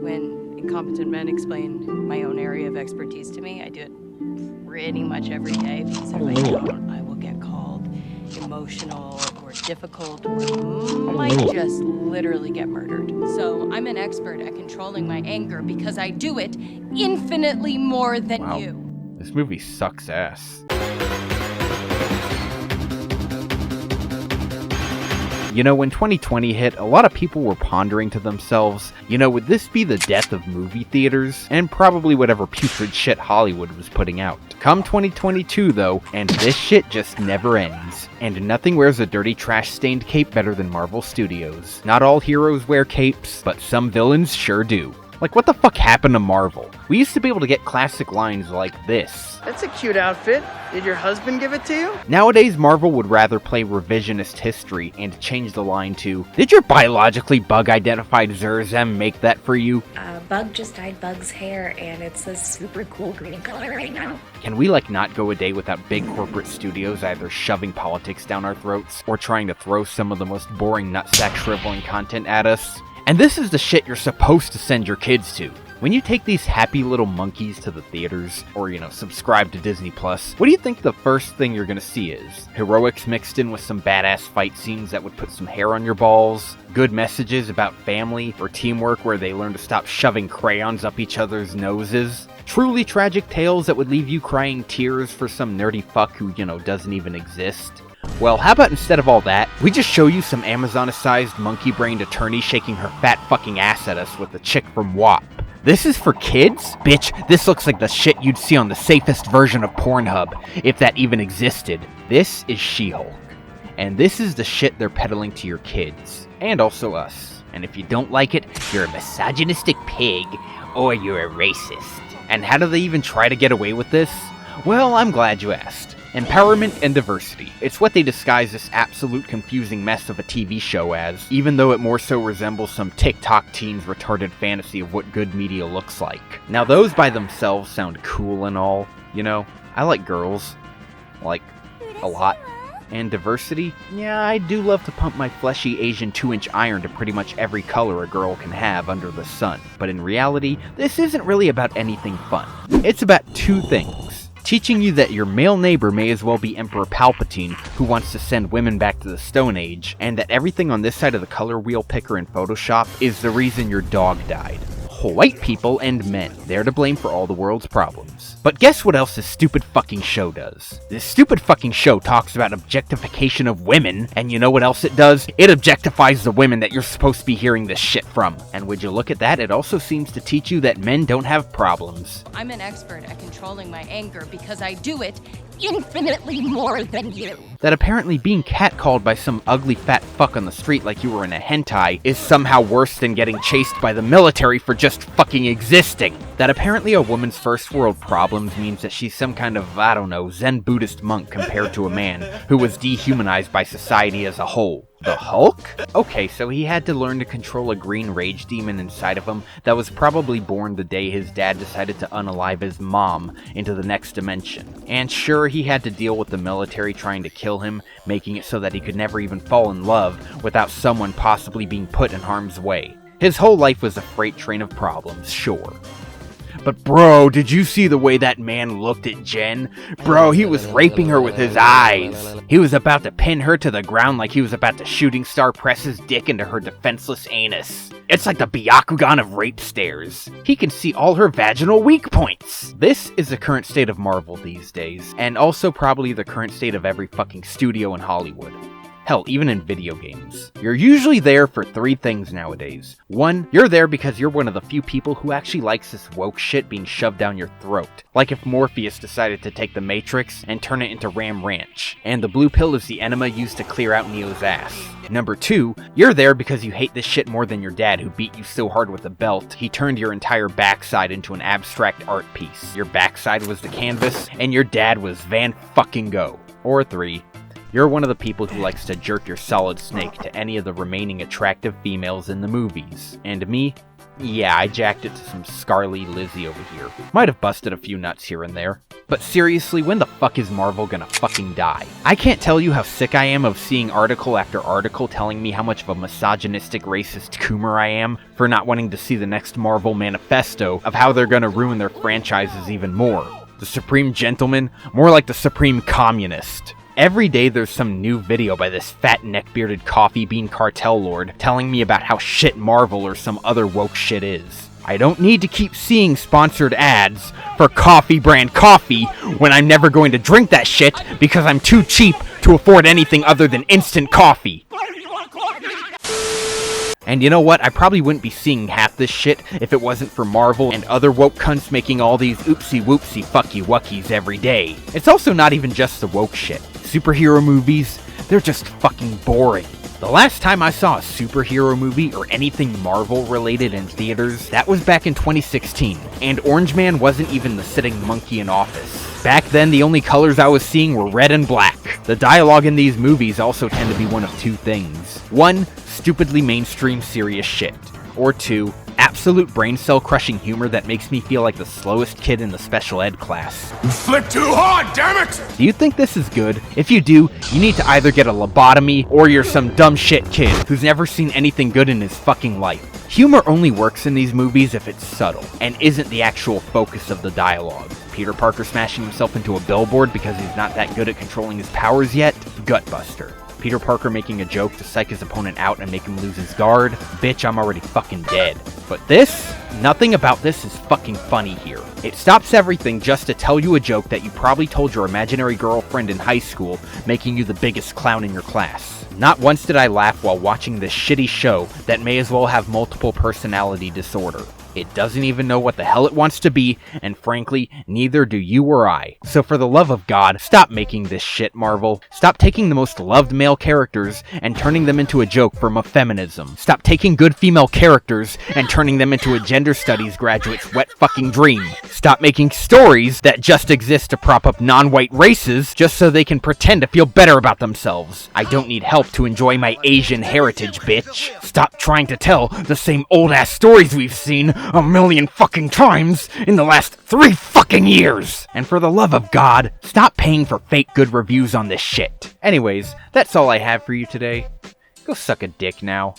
when incompetent men explain my own area of expertise to me. I do it pretty much every day because if I don't, I will get called emotional or difficult or might just literally get murdered. So I'm an expert at controlling my anger because I do it infinitely more than you. This movie sucks ass. You know, when 2020 hit, a lot of people were pondering to themselves, would this be the death of movie theaters? And probably whatever putrid shit Hollywood was putting out. Come 2022 though, and this shit just never ends. And nothing wears a dirty trash-stained cape better than Marvel Studios. Not all heroes wear capes, but some villains sure do. Like, what the fuck happened to Marvel? We used to be able to get classic lines like this. That's a cute outfit. Did your husband give it to you? Nowadays, Marvel would rather play revisionist history and change the line to, did your biologically bug-identified Zurzem make that for you? Bug just dyed Bug's hair, and it's a super cool green color right now. Can we, not go a day without big corporate studios either shoving politics down our throats or trying to throw some of the most boring nutsack shriveling content at us? And this is the shit you're supposed to send your kids to. When you take these happy little monkeys to the theaters, or, subscribe to Disney+, what do you think the first thing you're gonna see is? Heroics mixed in with some badass fight scenes that would put some hair on your balls? Good messages about family or teamwork where they learn to stop shoving crayons up each other's noses? Truly tragic tales that would leave you crying tears for some nerdy fuck who, doesn't even exist? Well, how about instead of all that, we just show you some Amazon-sized monkey-brained attorney shaking her fat fucking ass at us with the chick from WAP. This is for kids? Bitch, this looks like the shit you'd see on the safest version of Pornhub, if that even existed. This is She-Hulk. And this is the shit they're peddling to your kids. And also us. And if you don't like it, you're a misogynistic pig, or you're a racist. And how do they even try to get away with this? Well, I'm glad you asked. Empowerment and diversity. It's what they disguise this absolute confusing mess of a TV show as, even though it more so resembles some TikTok teen's retarded fantasy of what good media looks like. Now those by themselves sound cool and all, I like girls. Like, a lot. And diversity? Yeah, I do love to pump my fleshy Asian 2-inch iron to pretty much every color a girl can have under the sun. But in reality, this isn't really about anything fun. It's about two things. Teaching you that your male neighbor may as well be Emperor Palpatine, who wants to send women back to the Stone Age, and that everything on this side of the color wheel picker in Photoshop is the reason your dog died. White people and men, they're to blame for all the world's problems. But guess what else this stupid fucking show does? This stupid fucking show talks about objectification of women, and you know what else it does? It objectifies the women that you're supposed to be hearing this shit from. And would you look at that, it also seems to teach you that men don't have problems. I'm an expert at controlling my anger because I do it infinitely more than you. That apparently being catcalled by some ugly fat fuck on the street like you were in a hentai is somehow worse than getting chased by the military for just fucking existing. That apparently a woman's first world problems means that she's some kind of, Zen Buddhist monk compared to a man who was dehumanized by society as a whole. The Hulk? Okay, so he had to learn to control a green rage demon inside of him that was probably born the day his dad decided to unalive his mom into the next dimension. And sure, he had to deal with the military trying to kill him, making it so that he could never even fall in love without someone possibly being put in harm's way. His whole life was a freight train of problems, sure. But bro, did you see the way that man looked at Jen? Bro, he was raping her with his eyes. He was about to pin her to the ground like he was about to shooting star press his dick into her defenseless anus. It's like the Byakugan of rape stairs. He can see all her vaginal weak points. This is the current state of Marvel these days, and also probably the current state of every fucking studio in Hollywood. Hell, even in video games. You're usually there for three things nowadays. One, you're there because you're one of the few people who actually likes this woke shit being shoved down your throat. Like if Morpheus decided to take the Matrix and turn it into Ram Ranch, and the blue pill is the enema used to clear out Neo's ass. Number two, you're there because you hate this shit more than your dad who beat you so hard with a belt, he turned your entire backside into an abstract art piece. Your backside was the canvas, and your dad was Van fucking Gogh. Or three, you're one of the people who likes to jerk your solid snake to any of the remaining attractive females in the movies. And me? Yeah, I jacked it to some Scarly Lizzie over here. Might have busted a few nuts here and there. But seriously, when the fuck is Marvel gonna fucking die? I can't tell you how sick I am of seeing article after article telling me how much of a misogynistic racist coomer I am for not wanting to see the next Marvel manifesto of how they're gonna ruin their franchises even more. The Supreme Gentleman? More like the Supreme Communist. Every day there's some new video by this fat neck-bearded coffee bean cartel lord telling me about how shit Marvel or some other woke shit is. I don't need to keep seeing sponsored ads for coffee brand coffee when I'm never going to drink that shit because I'm too cheap to afford anything other than instant coffee. And you know what? I probably wouldn't be seeing half this shit if it wasn't for Marvel and other woke cunts making all these oopsie-whoopsie fucky-wuckies every day. It's also not even just the woke shit. Superhero movies, they're just fucking boring. The last time I saw a superhero movie or anything Marvel related in theaters, that was back in 2016, and Orange Man wasn't even the sitting monkey in office. Back then, the only colors I was seeing were red and black. The dialogue in these movies also tend to be one of two things. One, stupidly mainstream serious shit. Or two, absolute brain cell crushing humor that makes me feel like the slowest kid in the special ed class. You flipped too hard, damn it! Do you think this is good? If you do, you need to either get a lobotomy or you're some dumb shit kid who's never seen anything good in his fucking life. Humor only works in these movies if it's subtle and isn't the actual focus of the dialogue. Peter Parker smashing himself into a billboard because he's not that good at controlling his powers yet? Gutbuster. Peter Parker making a joke to psych his opponent out and make him lose his guard? Bitch, I'm already fucking dead. But this? Nothing about this is fucking funny here. It stops everything just to tell you a joke that you probably told your imaginary girlfriend in high school, making you the biggest clown in your class. Not once did I laugh while watching this shitty show that may as well have multiple personality disorder. It doesn't even know what the hell it wants to be, and frankly, neither do you or I. So for the love of God, stop making this shit, Marvel. Stop taking the most loved male characters and turning them into a joke from a feminism. Stop taking good female characters and turning them into a gender studies graduate's wet fucking dream. Stop making stories that just exist to prop up non-white races just so they can pretend to feel better about themselves. I don't need help to enjoy my Asian heritage, bitch. Stop trying to tell the same old-ass stories we've seen a million fucking times in the last 3 fucking years! And for the love of God, stop paying for fake good reviews on this shit. Anyways, that's all I have for you today. Go suck a dick now.